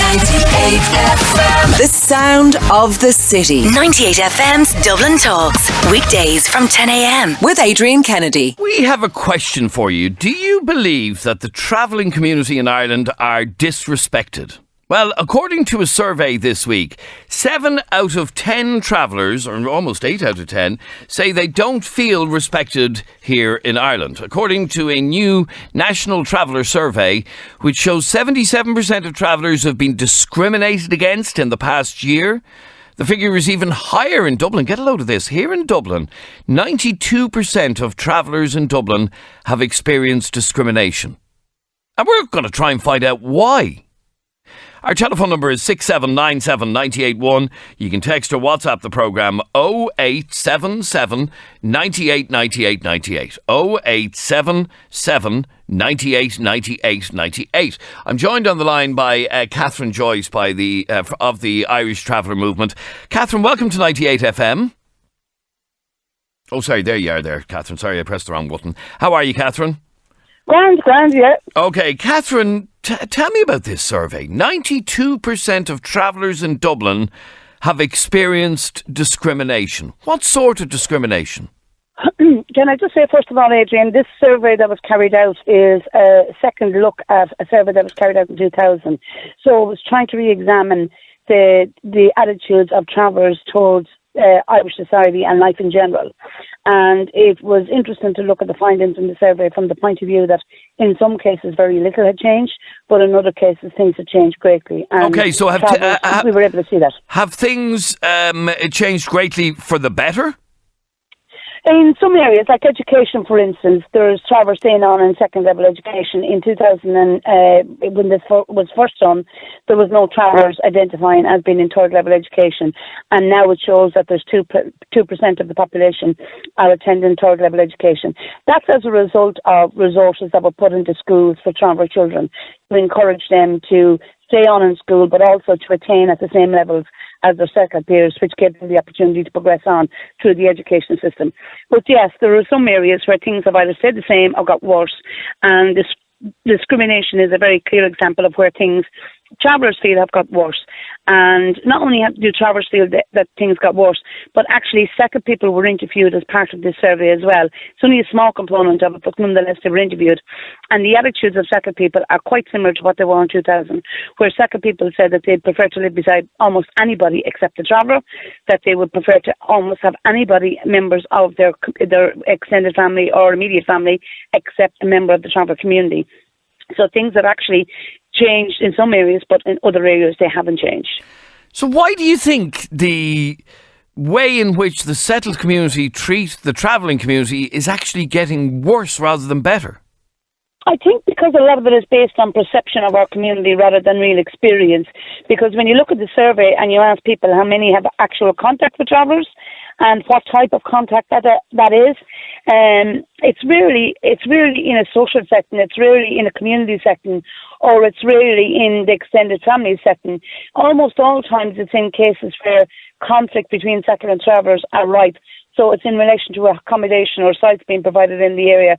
98FM. The sound of the city. 98FM's Dublin Talks. Weekdays from 10 a.m. With Adrian Kennedy. We have a question for you. Do you believe that the travelling community in Ireland are disrespected? Well, according to a survey this week, 7 out of 10 travellers, or almost 8 out of 10, say they don't feel respected here in Ireland. According to a new national traveller survey, which shows 77% of travellers have been discriminated against in the past year. The figure is even higher in Dublin. Get a load of this. Here in Dublin, 92% of travellers in Dublin have experienced discrimination. And we're going to try and find out why. Our telephone number is 6797 981. You can text or WhatsApp the programme 0877 98 98 98. 0877 98 98 98. I'm joined on the line by Catherine Joyce of the Irish Traveller Movement. Catherine, welcome to 98FM. Oh, sorry, there you are there, Catherine. Sorry, I pressed the wrong button. How are you, Catherine? Grand, yeah. Okay, Catherine, tell me about this survey. 92% of travellers in Dublin have experienced discrimination. What sort of discrimination? Can I just say, first of all, Adrian, this survey that was carried out is a second look at a survey that was carried out in 2000. So it was trying to re-examine the attitudes of travellers towards Irish society and life in general. And it was interesting to look at the findings in the survey from the point of view that in some cases very little had changed, but in other cases things had changed greatly. And okay, so we were able to see that. Have things changed greatly for the better? In some areas, like education, for instance, there's travellers staying on in second level education. In 2000, when this was first done, there was no travellers identifying as being in third level education, and now it shows that there's 2% of the population are attending third level education. That's as a result of resources that were put into schools for traveller children to encourage them to stay on in school, but also to attain at the same levels as their circle peers, which gave them the opportunity to progress on through the education system. But yes, there are some areas where things have either stayed the same or got worse, and this discrimination is a very clear example of where things travellers feel have got worse. And not only do travellers feel that things got worse, but actually second people were interviewed as part of this survey as well. It's only a small component of it, but nonetheless they were interviewed. And the attitudes of second people are quite similar to what they were in 2000, where second people said that they'd prefer to live beside almost anybody except the traveller, that they would prefer to almost have anybody, members of their extended family or immediate family, except a member of the traveller community. So things have actually changed in some areas, but in other areas they haven't changed. So why do you think the way in which the settled community treat the travelling community is actually getting worse rather than better? I think because a lot of it is based on perception of our community rather than real experience. Because when you look at the survey and you ask people how many have actual contact with travellers and what type of contact that is, it's really in a social setting, it's really in a community setting, or it's really in the extended family setting. Almost all times it's in cases where conflict between settlers and travellers are ripe. So it's in relation to accommodation or sites being provided in the area,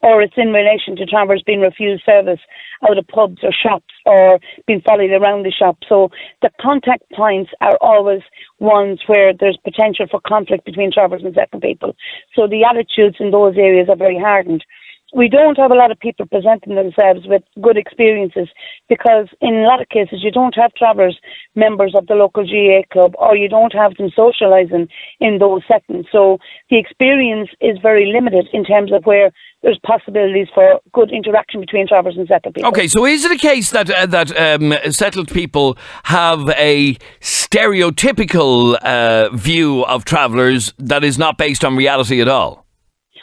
or it's in relation to travellers being refused service out of pubs or shops or being followed around the shop. So the contact points are always ones where there's potential for conflict between travellers and second people. So the attitudes in those areas are very hardened. We don't have a lot of people presenting themselves with good experiences because in a lot of cases you don't have travellers members of the local GA club, or you don't have them socialising in those settings. So the experience is very limited in terms of where there's possibilities for good interaction between travellers and settled people. Okay, so is it a case that settled people have a stereotypical view of travellers that is not based on reality at all?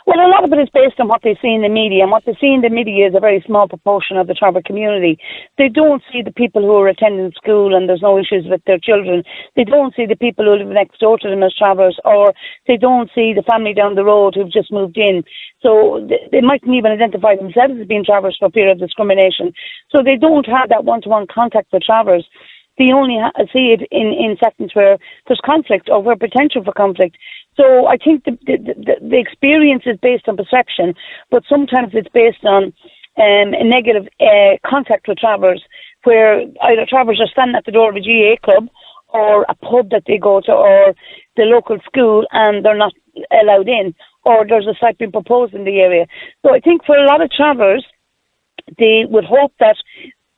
Well, a lot of it is based on what they see in the media, and what they see in the media is a very small proportion of the traveller community. They don't see the people who are attending school and there's no issues with their children. They don't see the people who live next door to them as travellers, or they don't see the family down the road who've just moved in. So they mightn't even identify themselves as being travellers for fear of discrimination. So they don't have that one-to-one contact with travellers. They only see it in settings where there's conflict or where potential for conflict. So I think the experience is based on perception, but sometimes it's based on a negative contact with travellers, where either travellers are standing at the door of a GA club or a pub that they go to or the local school and they're not allowed in, or there's a site being proposed in the area. So I think for a lot of travellers, they would hope that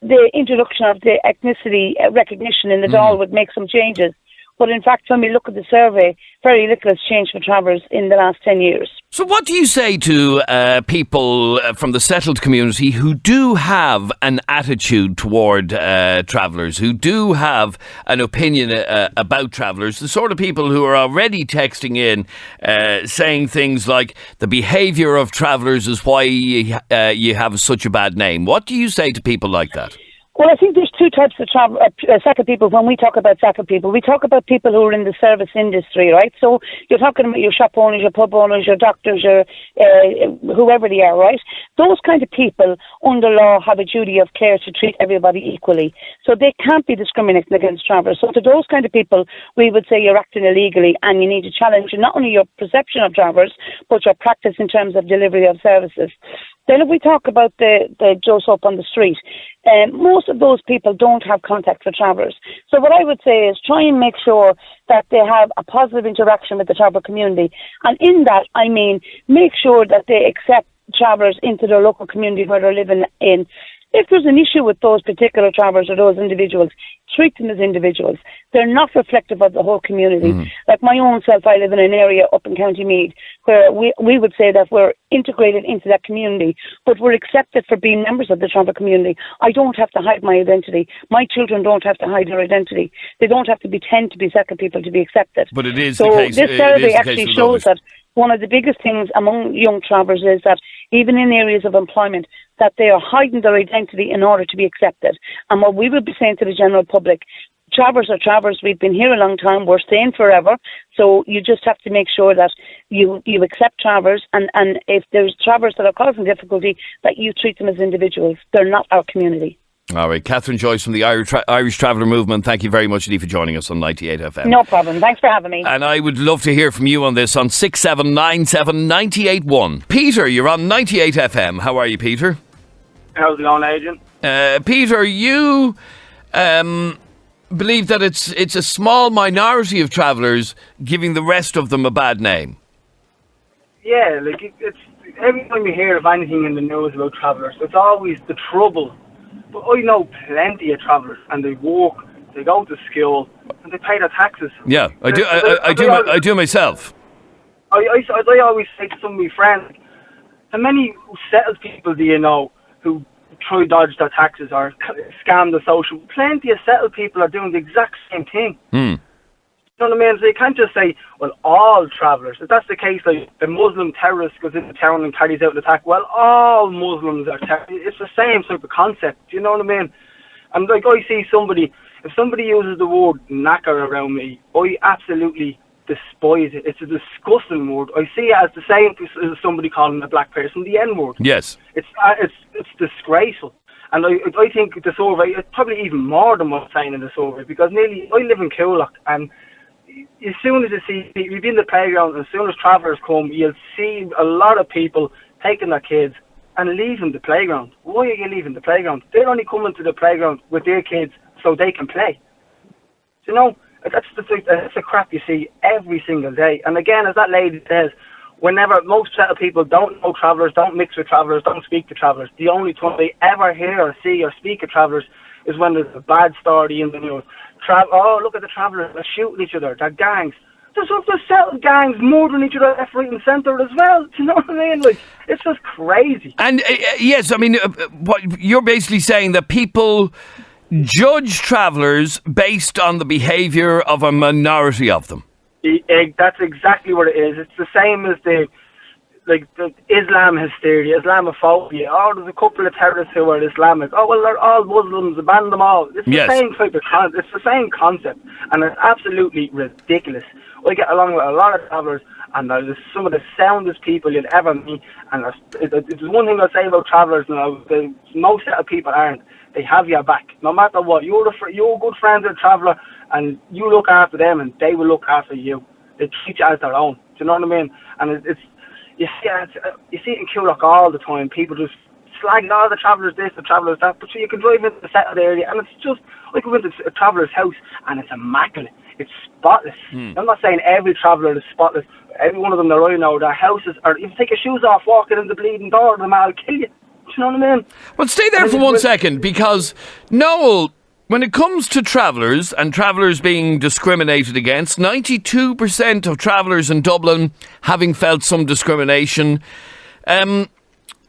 the introduction of the ethnicity recognition in the Dáil would make some changes. But in fact, when we look at the survey, very little has changed for travellers in the last 10 years. So what do you say to people from the settled community who do have an attitude toward travellers, who do have an opinion about travellers, the sort of people who are already texting in saying things like the behaviour of travellers is why you have such a bad name? What do you say to people like that? Well, I think there's two types of SACA people. When we talk about SACA people, we talk about people who are in the service industry, right? So you're talking about your shop owners, your pub owners, your doctors, your whoever they are, right? Those kind of people, under law, have a duty of care to treat everybody equally. So they can't be discriminating against travellers. So to those kind of people, we would say you're acting illegally and you need to challenge not only your perception of travellers, but your practice in terms of delivery of services. Then if we talk about the Joe Soap on the street, most of those people don't have contact with travellers. So what I would say is try and make sure that they have a positive interaction with the traveller community. And in that, I mean, make sure that they accept travellers into their local community where they're living in. If there's an issue with those particular travellers or those individuals, treat them as individuals. They're not reflective of the whole community. Like my own self, I live in an area up in County Meath where we would say that we're integrated into that community, but we're accepted for being members of the traveller community. I don't have to hide my identity. My children don't have to hide their identity. They don't have to pretend to be second people to be accepted. But it is so the case. This survey actually shows that one of the biggest things among young travellers is that even in areas of employment, that they are hiding their identity in order to be accepted. And what we would be saying to the general public, travellers are travellers. We've been here a long time. We're staying forever. So you just have to make sure that you accept travellers. And if there's travellers that are causing difficulty, that you treat them as individuals. They're not our community. All right. Catherine Joyce from the Irish Traveller Movement, thank you very much indeed for joining us on 98FM. No problem. Thanks for having me. And I would love to hear from you on this on 6797 981. Peter, you're on 98FM. How are you, Peter? How's it going, Agent? Peter, you believe that it's a small minority of travellers giving the rest of them a bad name. Yeah, like it's every time you hear of anything in the news about travellers, it's always the trouble. But I know plenty of travellers, and they work, they go to school, and they pay their taxes. Yeah, I do myself. I always say to some of my friends, how many settled people do you know who try to dodge their taxes or scam the social? Plenty of settled people are doing the exact same thing. You know what I mean? So you can't just say, well, all travellers. If that's the case, like a Muslim terrorist goes into town and carries out an attack, well, all Muslims are terrorists. It's the same type of concept. Do you know what I mean? And like I see somebody, if somebody uses the word knacker around me, I absolutely despise it. It's a disgusting word. I see it as the same as somebody calling a black person the N-word. Yes. It's disgraceful. And I think the survey, it's probably even more than what's saying in the survey, because I live in Coolock, and as soon as you see, you'll be in the playground, and as soon as travellers come, you'll see a lot of people taking their kids and leaving the playground. Why are you leaving the playground? They're only coming to the playground with their kids so they can play. You know, that's the crap you see every single day. And again, as that lady says, whenever most settled people don't know travellers, don't mix with travellers, don't speak to travellers, the only time they ever hear or see or speak of travellers is when there's a bad story in the news. Oh, look at the travellers, they're shooting each other, they're gangs. There's settled gangs murdering each other left, right and centre as well. Do you know what I mean? Like, it's just crazy. And yes, I mean, what you're basically saying that people judge travellers based on the behaviour of a minority of them. That's exactly what it is. It's the same as the Islam hysteria, Islamophobia. Oh, there's a couple of terrorists who are Islamic. Oh, well, they're all Muslims, ban them all. It's the same type of it's the same concept, and it's absolutely ridiculous. I get along with a lot of travellers, and they're some of the soundest people you'll ever meet. And there's one thing I'll say about travellers, most set of people aren't. They have your back, no matter what. You're a good friend of a traveller, and you look after them, and they will look after you. They treat you as their own. Do you know what I mean? And you see it in Coolock all the time. People just slagging all the travellers this, the travellers that, but so you can drive into the settled area, and it's just, I could go into a traveller's house, and it's immaculate. It's spotless. I'm not saying every traveller is spotless. Every one of them that I know, their houses are, if you take your shoes off walking in the bleeding door, the man will kill you. Do you know what I mean? Well, stay there for 1 second, because Noel, when it comes to travellers and travellers being discriminated against, 92% of travellers in Dublin having felt some discrimination,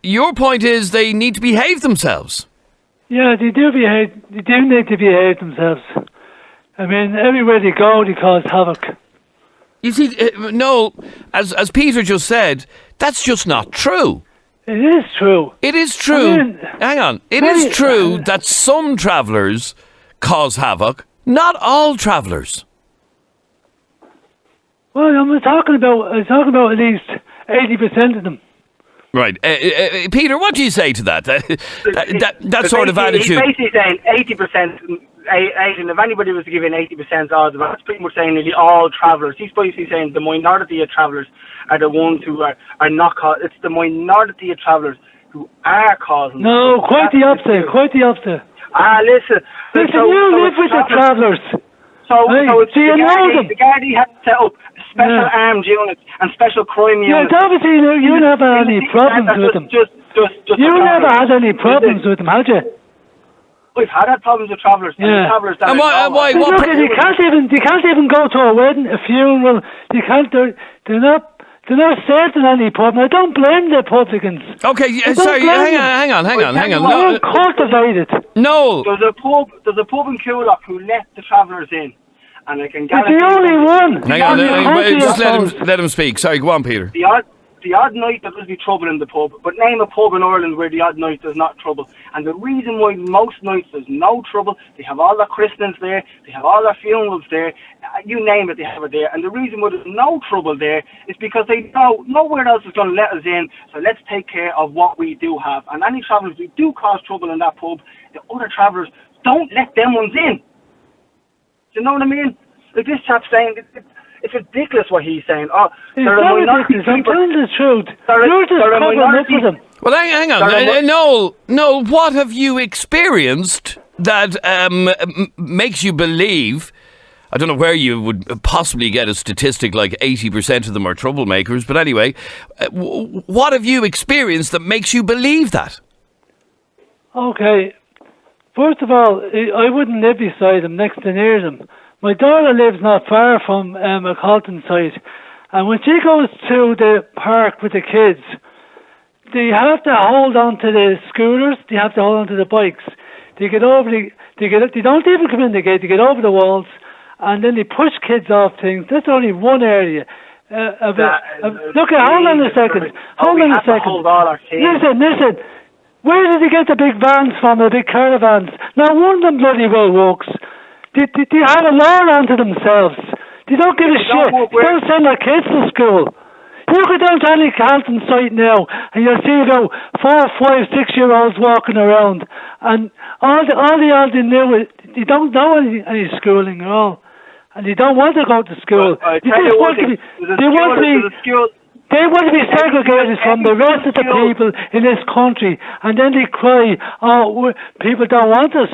your point is they need to behave themselves. Yeah, they do need to behave themselves. I mean, everywhere they go, they cause havoc. You see, Noel, as Peter just said, that's just not true. It is true. It is true. I mean, hang on. It is true that some travellers cause havoc. Not all travellers. Well, I'm talking about at least 80% of them. Right. Peter, what do you say to that? That sort of attitude. He's basically saying 80%, and if anybody was to give in 80% odds, that's pretty much saying nearly all travellers. He's basically saying the minority of travellers are the ones who are not causing. It's the minority of travellers who are causing. No, quite the opposite. Listen, you live with the travellers. So it's do you know them? The Gardaí have set up special armed units and special crime units. Yeah, obviously you never had any problems with them. You never had any problems with them, had you? We've had problems with travellers. Yeah. And why? Look, they can't even go to a wedding, a funeral. They're not certain any problem. I don't blame the publicans. Okay, sorry, hang on. No, cultivated. No. There's a pub in Coolock who let the travellers in, and I can guarantee. It's the only one. Hang on, just let him speak. Sorry, go on, Peter. The odd night there could be trouble in the pub, but name a pub in Ireland where the odd night there's not trouble. And the reason why most nights there's no trouble, they have all their christenings there, they have all their funerals there, you name it, they have it there. And the reason why there's no trouble there is because they know nowhere else is going to let us in, so let's take care of what we do have. And any travellers who do cause trouble in that pub, the other travellers don't let them ones in. Do you know what I mean? Like this chap's saying, it's ridiculous what he's saying. They're a minority. I'm telling the truth. They're a minority. Well, hang on. Noel, what have you experienced that makes you believe? I don't know where you would possibly get a statistic like 80% of them are troublemakers, but anyway, what have you experienced that makes you believe that? Okay. First of all, I wouldn't live beside them, next to near them. My daughter lives not far from a Colton site, and when she goes to the park with the kids, they have to hold on to the scooters, they have to hold on to the bikes. They get over they don't even come in the gate, they get over the walls, and then they push kids off things. That's only one area. Hold on a second. Listen. Where did they get the big vans from, the big caravans? Now one of them bloody well walks. They have a law onto themselves. They don't give a shit. They don't send their kids to school. You go down to any Carlton site now and you'll see about 4, 5, 6-year-olds walking around, and all they knew is they don't know any schooling at all, and they don't want to go to school. They want to be segregated from the rest of the people in this country, and then they cry, people don't want us.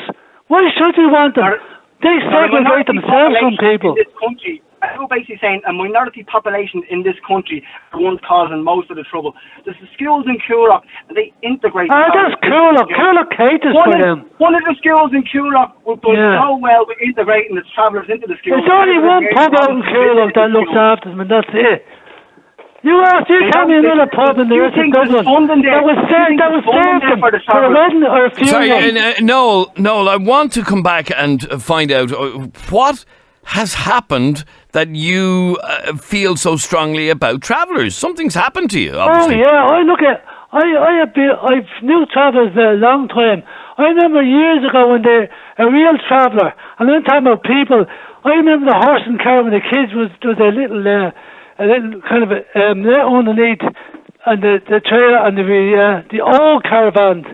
Why should we want them? They segregate themselves from people. In this country, I'm basically saying a minority population in this country are ones causing most of the trouble. There's the schools in Coolock, and they integrate. That's Coolock. Coolock caters for them. One of the schools in Coolock will do so well with integrating its travellers into the schools. There's only one pub out in Coolock that looks after them, and that's it. You tell me another pub in the rest of Dublin that was served them for a wedding or a funeral. Sorry, Noel, I want to come back and find out what has happened that you feel so strongly about travellers. Something's happened to you, obviously. Oh yeah, I've knew travellers a long time. I remember years ago when they're a real traveller, and I'm talking about people. I remember the horse and cart when the kids was a little kind of underneath, and the trailer and the old caravans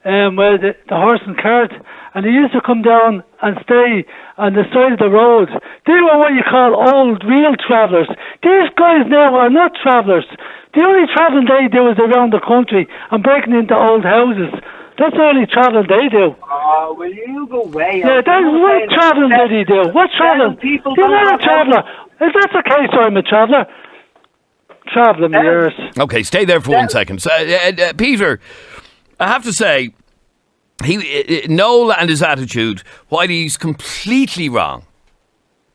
where the horse and cart, and they used to come down and stay on the side of the road. They were what you call old, real travellers. These guys now are not travellers. The only travelling they do is around the country and breaking into old houses. That's the only travelling they do. Oh, will you go away? Yeah, what travelling did he do? What travelling? He's not a traveller. If that's the case, I'm a traveller. Travelling the earth. Okay, stay there for 1 second. So, Peter, I have to say, Noel and his attitude, while he's completely wrong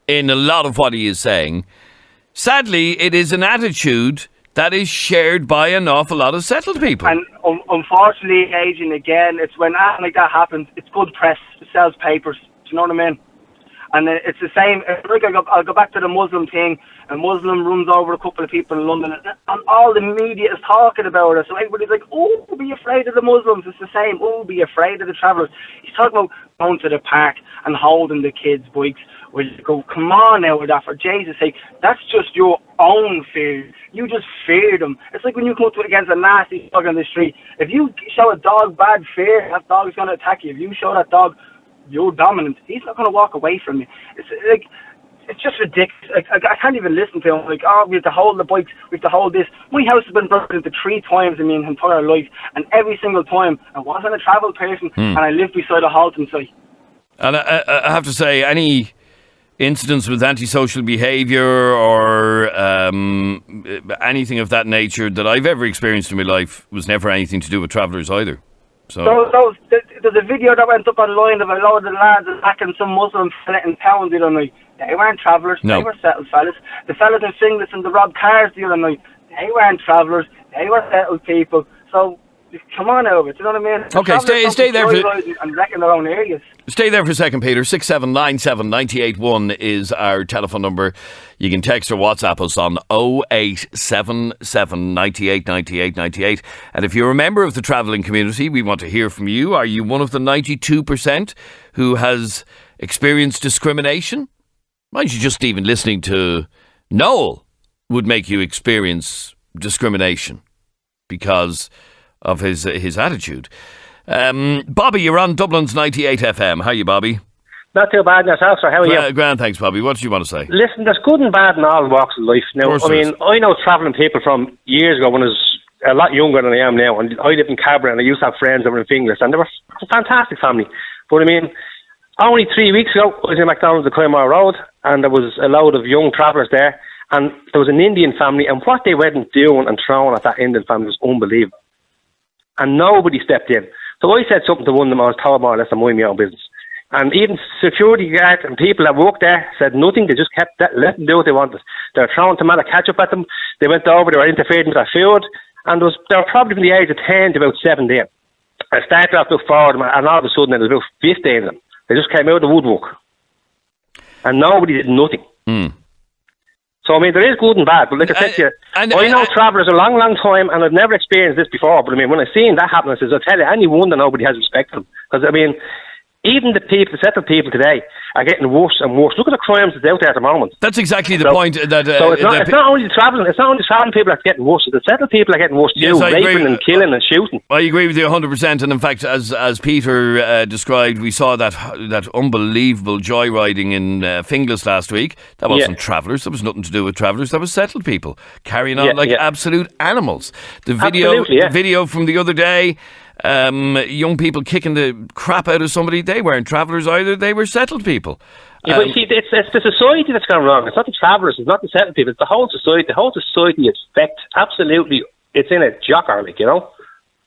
in a lot of what he is saying, sadly, it is an attitude that is shared by an awful lot of settled people. And unfortunately, Adrian, again, it's when anything like that happens, it's good press. It sells papers. Do you know what I mean? And it's the same. I'll go back to the Muslim thing. A Muslim runs over a couple of people in London, and all the media is talking about it. So everybody's like, "Oh, be afraid of the Muslims." It's the same. "Oh, be afraid of the travellers." He's talking about going to the park and holding the kids' bikes. Well, you go, come on now with that, for Jesus' sake. That's just your own fear. You just fear them. It's like when you come up against a nasty dog on the street. If you show a dog bad fear, that dog is going to attack you. If you show that dog you're dominant, he's not going to walk away from you. It's like, it's just ridiculous. I can't even listen to him. Like, oh, we have to hold the bikes, we have to hold this. My house has been broken into 3 times in my entire life, and every single time I wasn't a travel person, and I lived beside a halting site. And I have to say, any incidents with antisocial behaviour or anything of that nature that I've ever experienced in my life was never anything to do with travellers either. So there's a video that went up online of a load of lads attacking some Muslim fella in town the other night. They weren't travellers, They were settled fellas. The fellas in singlets and the robbed cars the other night, they weren't travellers, they were settled people. So come on over, do you know what I mean? Okay, stay there and wrecking their own areas. Stay there for a second, Peter. 6797 981 is our telephone number. You can text or WhatsApp us on 0877 98 98 98. And if you're a member of the travelling community, we want to hear from you. Are you one of the 92% who has experienced discrimination? Mind you, just even listening to Noel would make you experience discrimination because of his attitude. Bobby, you're on Dublin's 98FM. How are you, Bobby? Not too bad yourself, sir. How are you? Grand, thanks, Bobby. What do you want to say? Listen, there's good and bad in all walks of life. Now, I know travelling people from years ago when I was a lot younger than I am now, and I lived in Cabra and I used to have friends that were in Finglas, and they were a fantastic family. But I mean, only 3 weeks ago, I was in McDonald's at Claymore Road, and there was a load of young travellers there, and there was an Indian family, and what they went doing and throwing at that Indian family was unbelievable. And nobody stepped in. So I said something to one of them. I was told more or less to mind my own business. And even security guards and people that worked there said nothing. They just kept let them do what they wanted. They were throwing tomato ketchup at them. They went over, they were interfering with their food. And they were probably from the age of 10 to about 17. I started off to look forward, and all of a sudden there was about 15 of them. They just came out of the woodwork. And nobody did nothing. So, I mean, there is good and bad, but like I said to you, I know travellers a long, long time, and I've never experienced this before, but I mean, when I've seen that happen, I says, I'll tell you, any wonder nobody has respect for them. Because, I mean, even the settled people today are getting worse and worse. Look at the crimes that's out there at the moment. That's exactly the point. That so it's not only the travelling people that's getting worse. The settled people are getting worse too, raping and killing and shooting. I agree with you 100%. And in fact, as Peter described, we saw that unbelievable joyriding in Finglas last week. That wasn't travellers. There was nothing to do with travellers. That was settled people carrying on like absolute animals. The video from the other day. Young people kicking the crap out of somebody, they weren't travellers either, they were settled people. But you see, it's the society that's gone wrong. It's not the travellers, it's not the settled people, it's the whole society. The whole society is fecked. Absolutely, it's in a jocker, like, you know.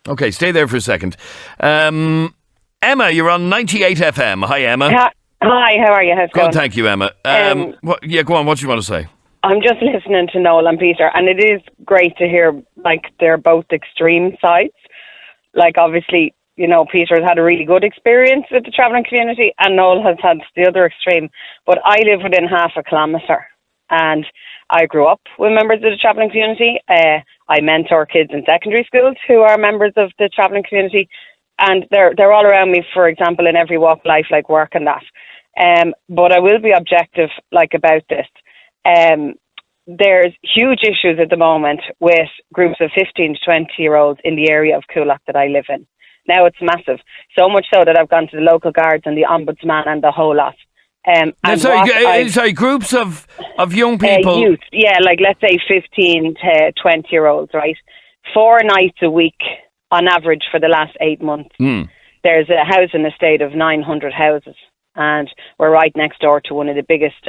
Okay, stay there for a second. Emma, you're on 98FM. Hi, Emma. Hi, how are you? How's it going? Good, thank you, Emma. Go on, what do you want to say? I'm just listening to Noel and Peter, and it is great to hear, like, they're both extreme sides. Like, obviously, you know, Peter has had a really good experience with the travelling community, and Noel has had the other extreme. But I live within half a kilometre, and I grew up with members of the travelling community. I mentor kids in secondary schools who are members of the travelling community, and they're all around me, for example, in every walk of life, like work and that. But I will be objective, like, about this. There's huge issues at the moment with groups of 15 to 20-year-olds in the area of Coolock that I live in. Now it's massive. So much so that I've gone to the local guards and the ombudsman and the whole lot. Sorry, groups of young people. Youth, yeah, like let's say 15 to 20-year-olds, right? 4 nights a week on average for the last 8 months. There's a housing estate of 900 houses, and we're right next door to one of the biggest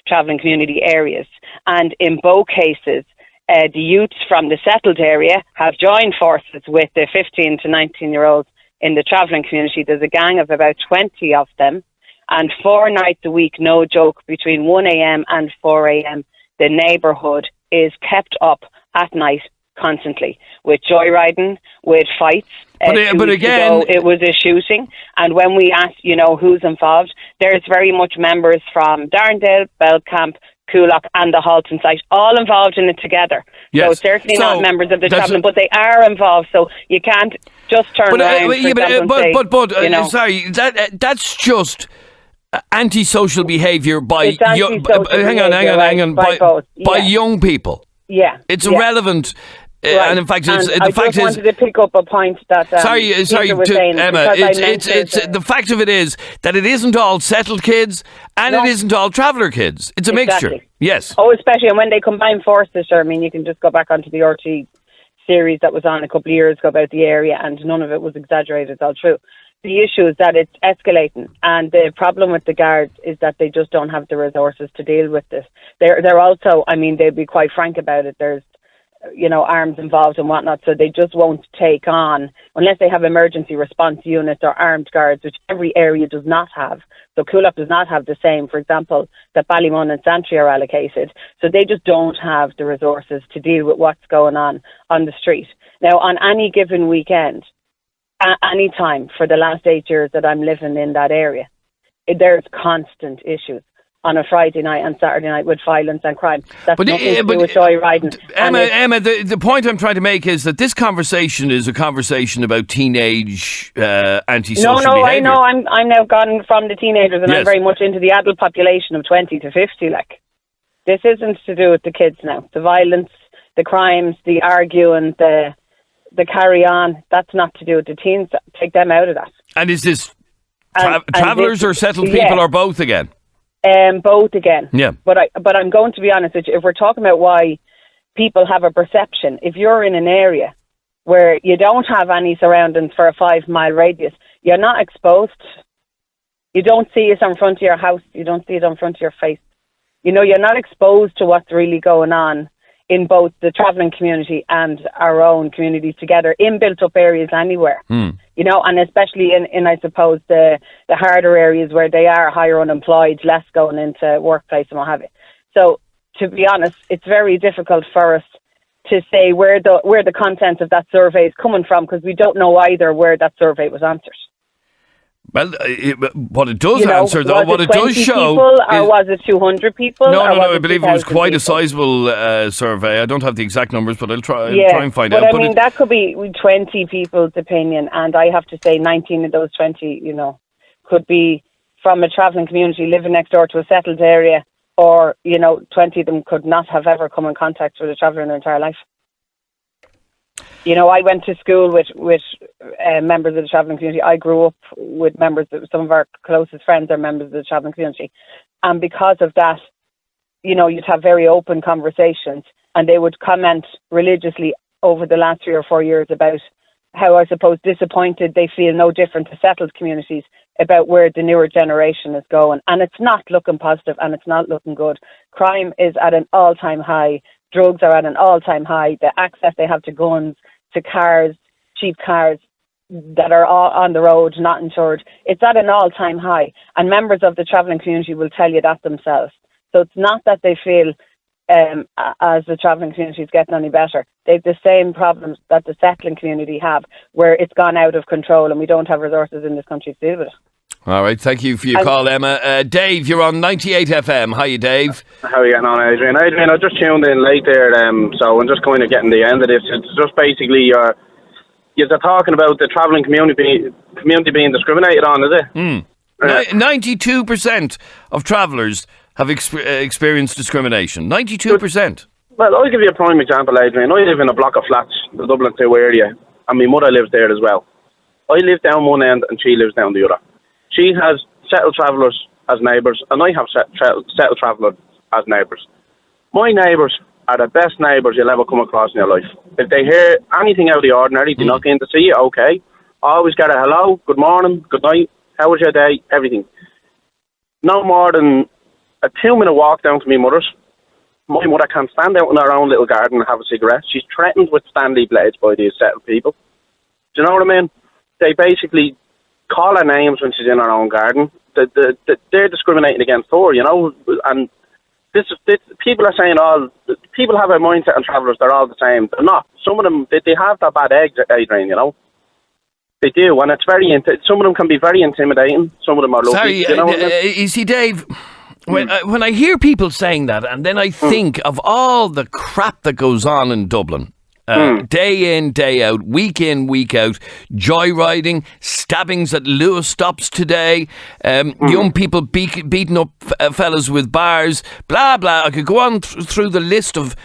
travelling community areas. And in both cases, the youths from the settled area have joined forces with the 15 to 19-year-olds in the travelling community. There's a gang of about 20 of them. And 4 nights a week, no joke, between 1 a.m. and 4 a.m., the neighbourhood is kept up at night constantly with joyriding, with fights. But again, it was a shooting. And when we ask, who's involved, there's very much members from Darndale, Belcamp, Coolock and the Halton site, all involved in it together. Yes. So certainly not members of the travelling, but they are involved. So you can't just turn around sorry, that's just antisocial behaviour by by young people. Yeah, it's irrelevant. Right. And in fact, I wanted to pick up a point that sorry, Emma. It's the fact of it is that it isn't all settled kids and it isn't all traveller kids. It's a mixture. Yes. Oh, especially and when they combine forces. Sure, I mean, you can just go back onto the RT series that was on a couple of years ago about the area, and none of it was exaggerated. It's all true. The issue is that it's escalating, and the problem with the guards is that they just don't have the resources to deal with this. They're also, I mean, they'd be quite frank about it. There's arms involved and whatnot, so they just won't take on unless they have emergency response units or armed guards, which every area does not have. So Coolock does not have the same, for example, that Ballymun and Santry are allocated. So they just don't have the resources to deal with what's going on the street. Now, on any given weekend, any time for the last 8 years that I'm living in that area, there's constant issues. On a Friday night and Saturday night with violence and crime. That's nothing to do with joyriding. Emma, the point I'm trying to make is that this conversation is a conversation about teenage antisocial behaviour. No, I know. I'm now gone from the teenagers and I'm very much into the adult population of 20 to 50. Like, this isn't to do with the kids now. The violence, the crimes, the arguing, the carry on, that's not to do with the teens. Take them out of that. And is this travellers or settled people or both again? Both again. Yeah. But I'm going to be honest with you, if we're talking about why people have a perception, if you're in an area where you don't have any surroundings for a 5-mile radius, you're not exposed. You don't see it in front of your house. You don't see it in front of your face. You're not exposed to what's really going on in both the travelling community and our own communities together in built-up areas anywhere. And especially in I suppose, the harder areas where they are higher unemployed, less going into workplace and what have you. So, to be honest, it's very difficult for us to say where the content of that survey is coming from, because we don't know either where that survey was answered. Well, what it does answer, though, what it does show... People, or was it 200 people? No, I believe it was quite a sizable survey. I don't have the exact numbers, but I'll try and find out. But I mean, that could be 20 people's opinion, and I have to say 19 of those 20, could be from a travelling community living next door to a settled area, or, 20 of them could not have ever come in contact with a traveller in their entire life. I went to school with members of the travelling community. I grew up with some of our closest friends are members of the travelling community. And because of that, you'd have very open conversations, and they would comment religiously over the last 3 or 4 years about how, I suppose, disappointed they feel, no different to settled communities, about where the newer generation is going. And it's not looking positive, and it's not looking good. Crime is at an all-time high. Drugs are at an all-time high. The access they have to guns, to cars, cheap cars that are all on the road, not insured, it's at an all-time high. And members of the travelling community will tell you that themselves. So it's not that they feel as the travelling community is getting any better. They have the same problems that the settling community have, where it's gone out of control and we don't have resources in this country to deal with it. All right, thank you for your call, Emma. Dave, you're on 98FM. Hiya, Dave. How are you getting on, Adrian? Adrian, I just tuned in late there, so I'm just kind of getting the end of this. It's just basically you're talking about the travelling community being discriminated on, is it? 92% of travellers have experienced discrimination. 92%. Well, I'll give you a prime example, Adrian. I live in a block of flats, the Dublin 2 area, and my mother lives there as well. I live down one end and she lives down the other. She has settled travellers as neighbours, and I have settled travellers as neighbours. My neighbours are the best neighbours you'll ever come across in your life. If they hear anything out of the ordinary, they knock in to see you, okay. I always get a hello, good morning, good night, how was your day, everything. No more than a 2-minute walk down to my mother's. My mother can't stand out in her own little garden and have a cigarette. She's threatened with Stanley blades by these settled people. Do you know what I mean? They basically call her names when she's in her own garden. They're discriminating against her, you know. And this people are saying people have a mindset on travellers, they're all the same. They're not. Some of them, they have that bad egg, Adrian, you know. They do, and it's very. Some of them can be very intimidating. Some of them are lovely. Sorry, you know what I mean? You see, Dave, when I hear people saying that, and then I think of all the crap that goes on in Dublin, day in, day out, week in, week out, joyriding, stabbings at Lewis stops today, young people beating up fellas with bars, blah, blah. I could go on through the list of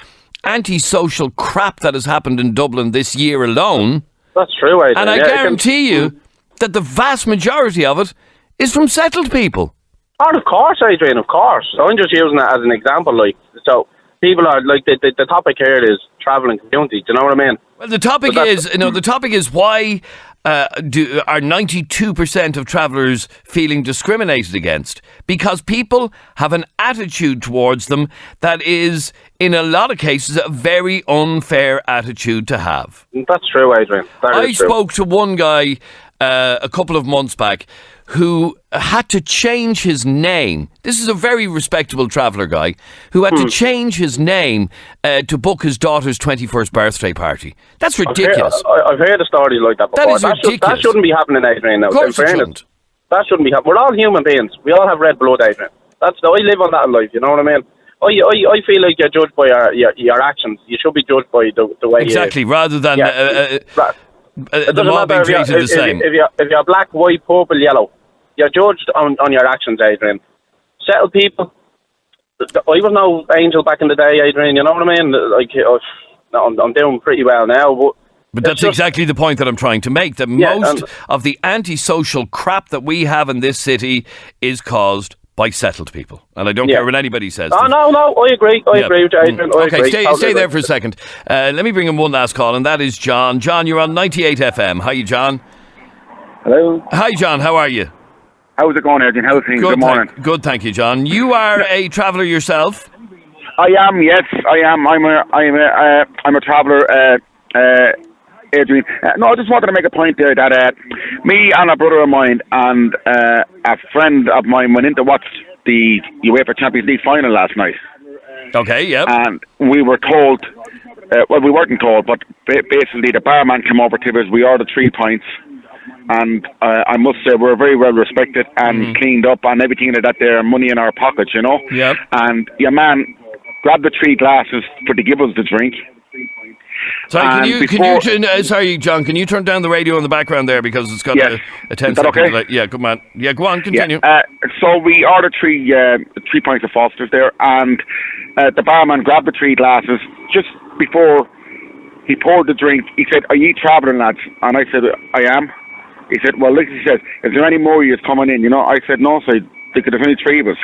antisocial crap that has happened in Dublin this year alone. That's true, Adrian. And I guarantee you that the vast majority of it is from settled people. Oh, of course, Adrian, of course. I'm just using that as an example, like, so people are, like, the topic here is travelling community, do you know what I mean? Well, the topic is why are 92% of travellers feeling discriminated against? Because people have an attitude towards them that is, in a lot of cases, a very unfair attitude to have. That's true, Adrian. I spoke to one guy a couple of months back who had to change his name. This is a very respectable traveller guy who had to change his name to book his daughter's 21st birthday party. That's ridiculous. I've heard a story like that before. That is ridiculous. That shouldn't be happening, Adrian. Now, of course it shouldn't. That shouldn't be happening. We're all human beings. We all have red blood, Adrian. I live on that in life, you know what I mean? I feel like you're judged by your actions. You should be judged by the way exactly, you... rather than the law being treated the same. If you're black, white, purple, yellow, you're judged on your actions, Adrian. Settled people. I was no angel back in the day, Adrian. You know what I mean? Like, I'm doing pretty well now, but that's exactly the point that I'm trying to make. That most of the antisocial crap that we have in this city is caused by settled people. And I don't care what anybody says. Oh, no, I agree. I agree with you, Adrian. Okay, stay there for a second. Let me bring in one last call, and that is John. John, you're on 98FM. Hi, John. Hello. Hi, John. How are you? How's it going, Adrian? How's things? Good morning. Good, thank you, John. You are a traveller yourself? I am, yes, I am. I'm a traveller, Adrian. No, I just wanted to make a point there that me and a brother of mine and a friend of mine went in to watch the UEFA Champions League final last night. Okay, yep. And we were told, well, we weren't told, but basically the barman came over to us. We ordered 3 pints. And I must say, we're very well respected and cleaned up and everything like that there, money in our pockets, you know. Yep. And your man grabbed the 3 glasses to give us the drink. Sorry, sorry, John, can you turn down the radio in the background there because it's got a 10-second delay? Yeah, good man. Yeah, go on, continue. Yeah, so we ordered 3 pints of Foster's there, and the barman grabbed the 3 glasses just before he poured the drink. He said, "Are you travelling, lads?" And I said, "I am." He said, "Well, look," he says, "is there any more of you coming in?" You know, I said, "No," so there's only 3 of us.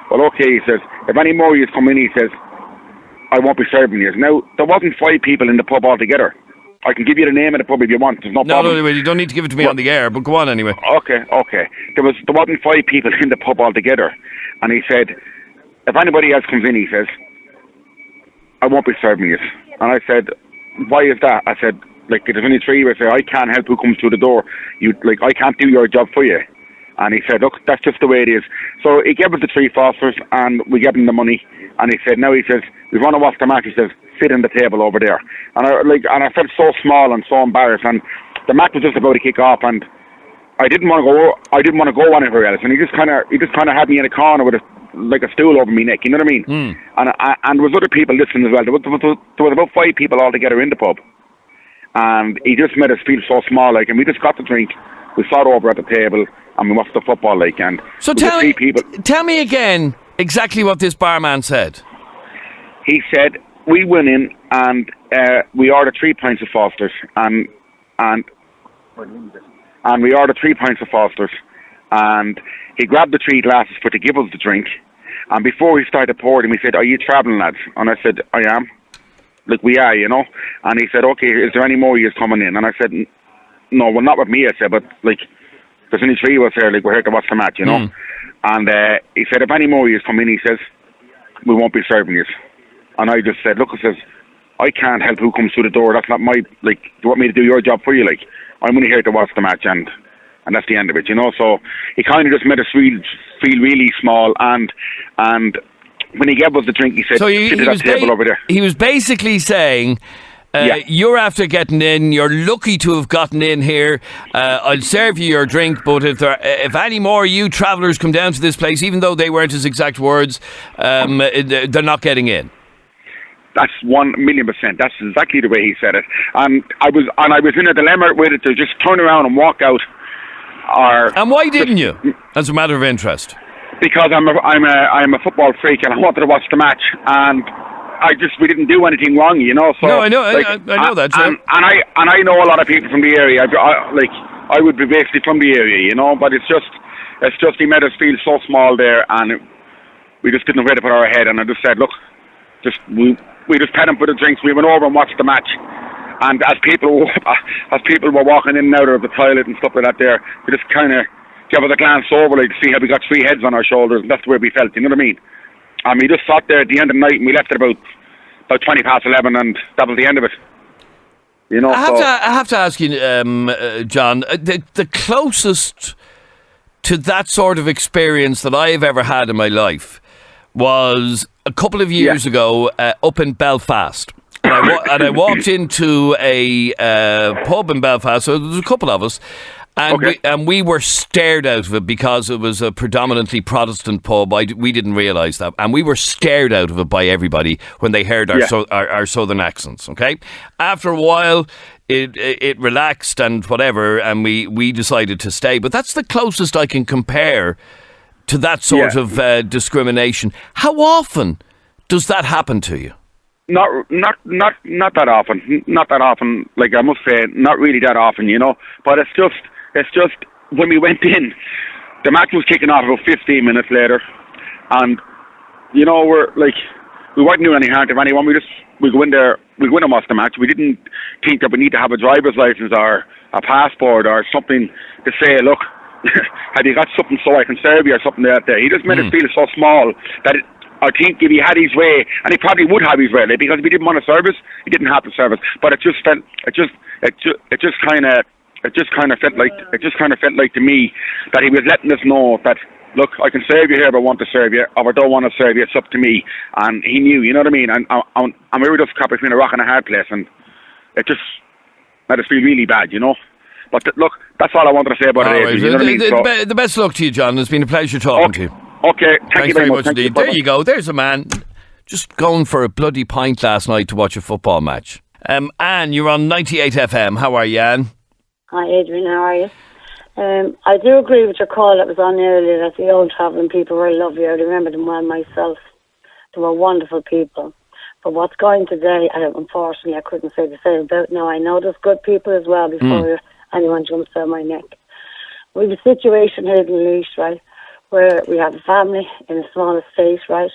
"Well, okay," he says, "if any more of you come in," he says, "I won't be serving you." Now, there wasn't 5 people in the pub altogether. I can give you the name of the pub if you want. There's no problem. No, you don't need to give it to me on the air, but go on anyway. Okay. There wasn't 5 people in the pub altogether. And he said, "If anybody else comes in," he says, "I won't be serving you." And I said, "Why is that?" I said, "Like, there's only 3 of us here. I can't help who comes through the door. I can't do your job for you." And he said, "Look, that's just the way it is." So he gave us the 3 Fosters and we gave him the money. And he said, "Now," he says, "we want to watch the match." He says, "Sit on the table over there." And I felt so small and so embarrassed. And the match was just about to kick off, and I didn't want to go. I didn't want to go anywhere else. And he just kind of had me in a corner with a stool over my neck. You know what I mean? And there was other people listening as well. There was about 5 people altogether in the pub. And he just made us feel so small, and we just got the drink. We sat over at the table and we watched the football, and so tell me again exactly what this barman said. He said we went in and we ordered 3 pints of Foster's and and we ordered 3 pints of Foster's, and he grabbed the 3 glasses for to give us the drink, and before he started pouring, he said, "Are you travelling, lads?" And I said, "I am." Like, we are, you know. And he said, "Okay, is there any more of you coming in?" And I said, "No, well, not with me," I said, "but, like, there's only 3 of us here, like, we're here to watch the match, you know." And he said, "If any more of you come in," he says, "we won't be serving you." And I just said, "Look," I says, "I can't help who comes through the door. That's not my, like, do you want me to do your job for you? Like, I'm only here to watch the match, and that's the end of it, you know." So he kind of just made us feel really small, and when he gave us the drink, he said, "Sit at that table over there." He was basically saying, you're after getting in, you're lucky to have gotten in here, I'll serve you your drink, but if any more of you travellers come down to this place, even though they weren't his exact words, they're not getting in. That's 1,000,000%. That's exactly the way he said it. And I was in a dilemma with it to just turn around and walk out. And why didn't you? As a matter of interest. Because I'm a football freak, and I wanted to watch the match, and we didn't do anything wrong, you know. So no, I know, like, I know that. And I know a lot of people from the area. I would be basically from the area, you know. But it's just he made us feel so small there, and we just didn't know where to put our head. And I just said, "Look, we just paid him for the drinks. We went over and watched the match." And as people were walking in and out of the toilet and stuff like that, there, we just kind of gave us a glance over, like, to see how we got 3 heads on our shoulders, and that's the way we felt. You know what I mean? And we just sat there at the end of the night, and we left at about 11:20, and that was the end of it. You know. I have to ask you, John, the closest to that sort of experience that I've ever had in my life was a couple of years ago up in Belfast. And I walked into a pub in Belfast, so there was a couple of us, and we were stared out of it because it was a predominantly Protestant pub. We didn't realise that. And we were stared out of it by everybody when they heard our southern accents, okay? After a while, it relaxed and whatever, and we decided to stay. But that's the closest I can compare to that sort of discrimination. How often does that happen to you? Not that often. Not that often. Like, I must say, not really that often, you know. But it's just when we went in, the match was kicking off about 15 minutes later, and you know, we weren't doing any harm to anyone. We go in there, we go in and watch the match. We didn't think that we need to have a driver's license or a passport or something to say, "Look, have you got something so I can serve you," or something like that. He just made us feel so small that I think if he had his way, and he probably would have his way, like, because if he didn't want a service, he didn't have to service. But it just kind of felt like to me that he was letting us know that, "Look, I can serve you here if I want to serve you, or if I don't want to serve you, it's up to me." And he knew, you know what I mean. And we were just caught between a rock and a hard place, and it just made us feel really bad, you know. But look, that's all I wanted to say about it. Right. You know what I mean? The best luck to you, John. It's been a pleasure talking to you. Okay, thanks very much indeed. There you go. There's a man just going for a bloody pint last night to watch a football match. Anne, you're on 98FM. How are you, Anne? Hi, Adrian. How are you? I do agree with your call that was on earlier that the old travelling people were lovely. I remember them well myself. They were wonderful people. But what's going today, unfortunately, I couldn't say the same about. Now, I know there's good people as well before anyone jumps down my neck. We have a situation here in Laois, right, where we have a family in a small estate, right,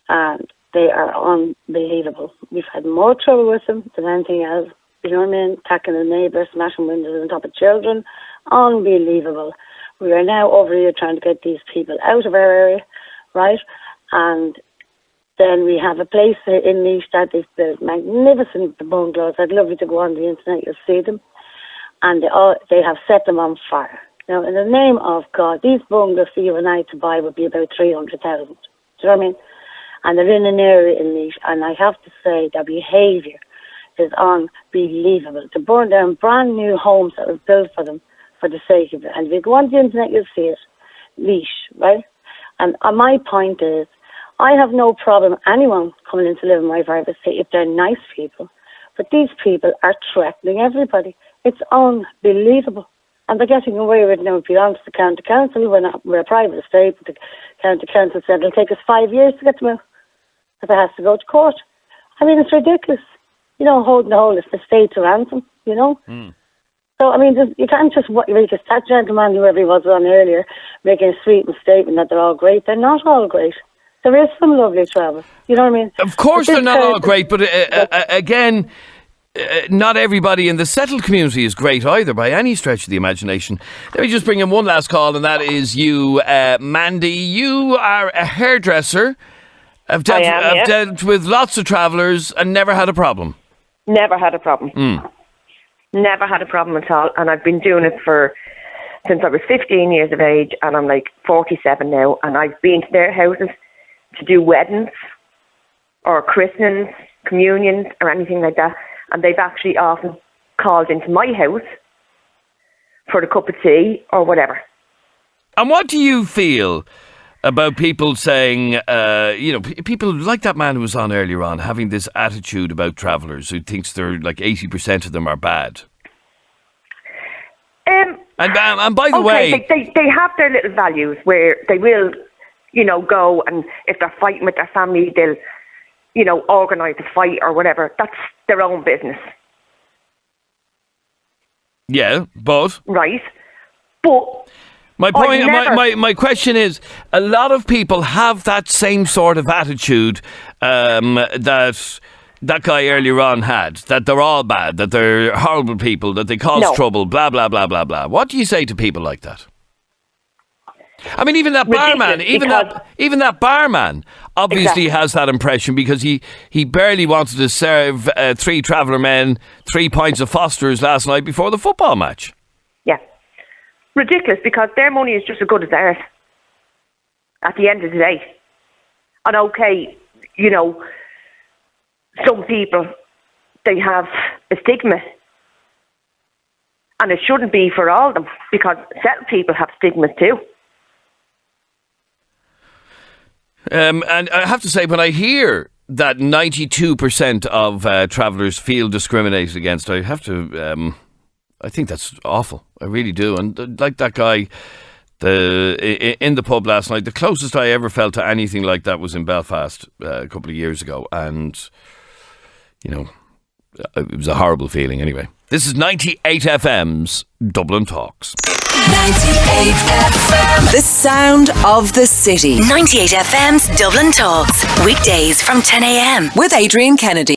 and they are unbelievable. We've had more trouble with them than anything else. You know what I mean? Attacking the neighbours, smashing windows on top of children. Unbelievable. We are now over here trying to get these people out of our area, right? And then we have a place in Laois that is built magnificent bungalows. I'd love you to go on the internet, you'll see them. And they have set them on fire. Now, in the name of God, these bungalows for you and I to buy would be about 300,000. Do you know what I mean? And they're in an area in Laois, and I have to say their behaviour is unbelievable. To burn down brand new homes that were built for them for the sake of it. And if you go on the internet, you'll see it. Laois, right? And my point is, I have no problem anyone coming in to live in my private estate if they're nice people. But these people are threatening everybody. It's unbelievable. And they're getting away with it now. It belongs to the county council. We're a private estate, but the county council said it'll take us 5 years to get them out. Because it has to go to court. I mean, it's ridiculous. You know, holding the whole estate to ransom, you know? So, I mean, you can't just that gentleman, whoever he was on earlier, making a sweeping statement that they're all great. They're not all great. There is some lovely travel. You know what I mean? Of course they're not all great, but again, not everybody in the settled community is great either by any stretch of the imagination. Let me just bring in one last call, and that is you, Mandy. You are a hairdresser. I've dealt with lots of travellers and never had a problem. Never had a problem. Never had a problem at all. And I've been doing it since I was 15 years of age, and I'm like 47 now. And I've been to their houses to do weddings or christenings, communions or anything like that. And they've actually often called into my house for a cup of tea or whatever. And what do you feel about people saying, people like that man who was on earlier on, having this attitude about travellers who thinks they're like 80% of them are bad? And by the way... They have their little values where they will, go, and if they're fighting with their family, they'll, organise a fight or whatever. That's their own business. Yeah, but... Right. But... My point, my question is, a lot of people have that same sort of attitude that guy earlier on had, that they're all bad, that they're horrible people, that they cause trouble, blah, blah, blah, blah, blah. What do you say to people like that? I mean, even that barman, even that barman obviously has that impression because he barely wanted to serve 3 traveller men 3 pints of Foster's last night before the football match. Yeah. Ridiculous, because their money is just as good as theirs at the end of the day. And okay, some people, they have a stigma, and it shouldn't be for all of them, because settled people have stigmas too. And I have to say, when I hear that 92% of travellers feel discriminated against, I have to... I think that's awful. I really do. And like that guy in the pub last night, the closest I ever felt to anything like that was in Belfast a couple of years ago. And, it was a horrible feeling anyway. This is 98FM's Dublin Talks. 98FM. The sound of the city. 98FM's Dublin Talks. Weekdays from 10 a.m. With Adrian Kennedy.